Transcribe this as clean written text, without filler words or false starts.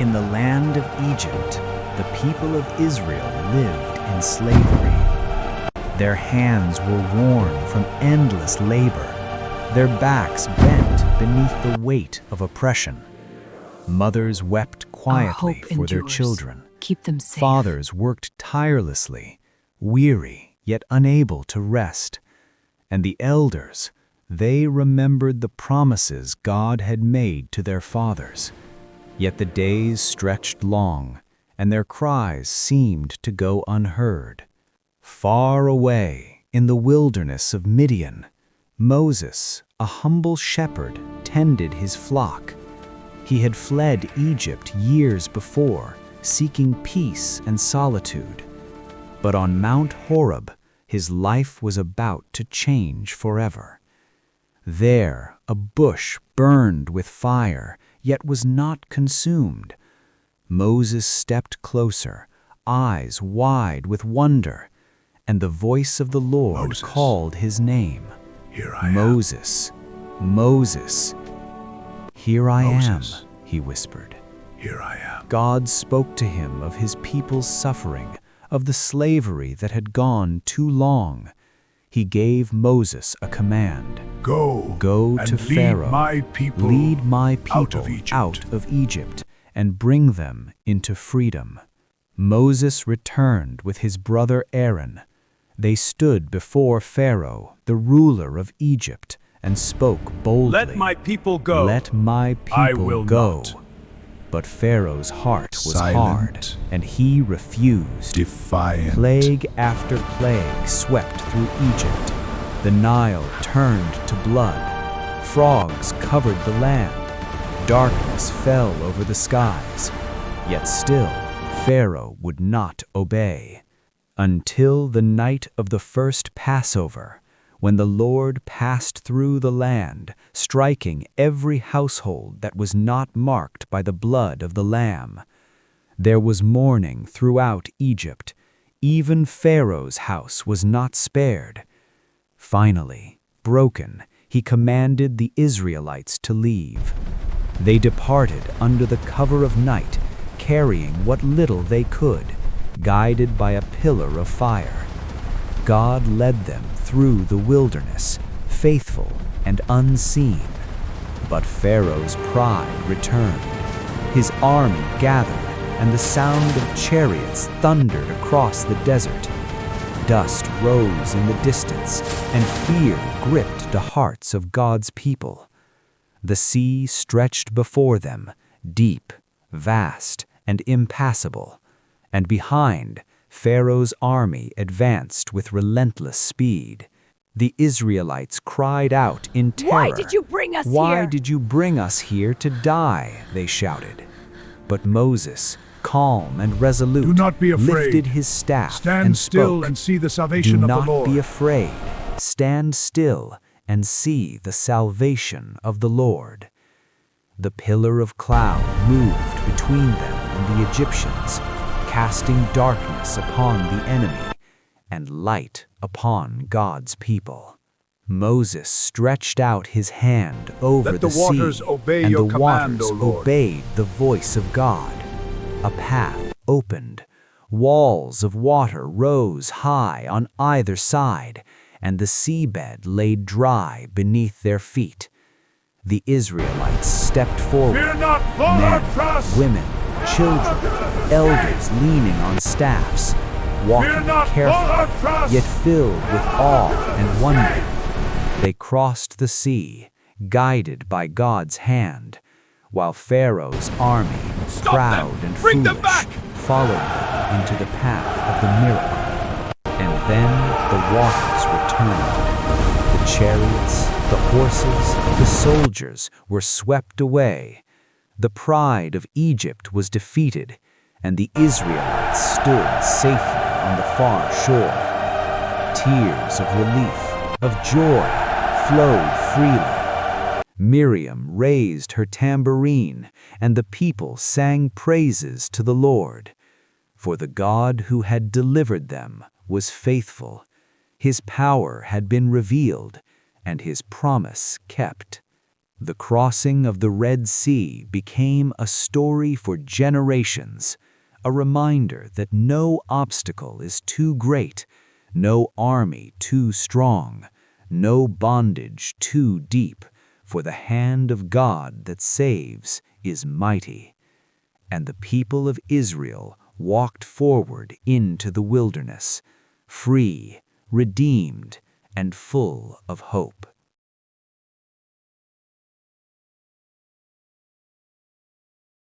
In the land of Egypt, the people of Israel lived in slavery. Their hands were worn from endless labor, their backs bent beneath the weight of oppression. Mothers wept quietly for their children. Keep them safe. Fathers worked tirelessly, weary yet unable to rest. And the elders, they remembered the promises God had made to their fathers. Yet the days stretched long, and their cries seemed to go unheard. Far away, in the wilderness of Midian, Moses, a humble shepherd, tended his flock. He had fled Egypt years before, seeking peace and solitude. But on Mount Horeb, his life was about to change forever. There, a bush burned with fire, yet was not consumed. Moses stepped closer, eyes wide with wonder, and the voice of the Lord Moses. called his name. Here I am. Moses, Moses. Here I Moses. am, he whispered. Here I am. God spoke to him of his people's suffering, of the slavery that had gone too long. He gave Moses a command. Go Go and to lead Pharaoh, my people lead my people out of Egypt. out of Egypt, and bring them into freedom. Moses returned with his brother Aaron. They stood before Pharaoh, the ruler of Egypt, and spoke boldly. Let my people go. Let my I people will go. not. But Pharaoh's heart was Silent, hard, and he refused. Defiant. Plague after plague swept through Egypt. The Nile turned to blood. Frogs covered the land. Darkness fell over the skies. Yet still, Pharaoh would not obey. Until the night of the first Passover, when the Lord passed through the land, striking every household that was not marked by the blood of the Lamb. There was mourning throughout Egypt. Even Pharaoh's house was not spared. Finally, broken, he commanded the Israelites to leave. They departed under the cover of night, carrying what little they could, guided by a pillar of fire. God led them through the wilderness, faithful and unseen. But Pharaoh's pride returned. His army gathered, and the sound of chariots thundered across the desert. Dust rose in the distance, and fear gripped the hearts of God's people. The sea stretched before them, deep, vast, and impassable, and behind, Pharaoh's army advanced with relentless speed. The Israelites cried out in terror. Why did you bring us Why here? did you bring us here to die? They shouted. But Moses, calm and resolute, Do not be afraid. lifted his staff Stand and still spoke. and see the salvation Do of not the Lord. be afraid. Stand still and see the salvation of the Lord. The pillar of cloud moved between them and the Egyptians, casting darkness upon the enemy and light upon God's people. Moses stretched out his hand over Let the sea, waters obey and your the command, waters O Lord. obeyed the voice of God. A path opened. Walls of water rose high on either side, and the seabed lay dry beneath their feet. The Israelites stepped forward. Fear not, for our Men, trust. women, children, elders leaning on staffs, walking Fear not, for carefully, our trust. yet filled with awe and wonder. They crossed the sea, guided by God's hand, while Pharaoh's army, Stop proud them! and Bring them foolish, back! followed them into the path of the miracle. And then the waters returned. The chariots, the horses, the soldiers were swept away. The pride of Egypt was defeated, and the Israelites stood safely on the far shore. Tears of relief, of joy, flowed freely. Miriam raised her tambourine, and the people sang praises to the Lord. For the God who had delivered them was faithful. His power had been revealed, and his promise kept. The crossing of the Red Sea became a story for generations, a reminder that no obstacle is too great, no army too strong, no bondage too deep, for the hand of God that saves is mighty. And the people of Israel walked forward into the wilderness, free, redeemed, and full of hope.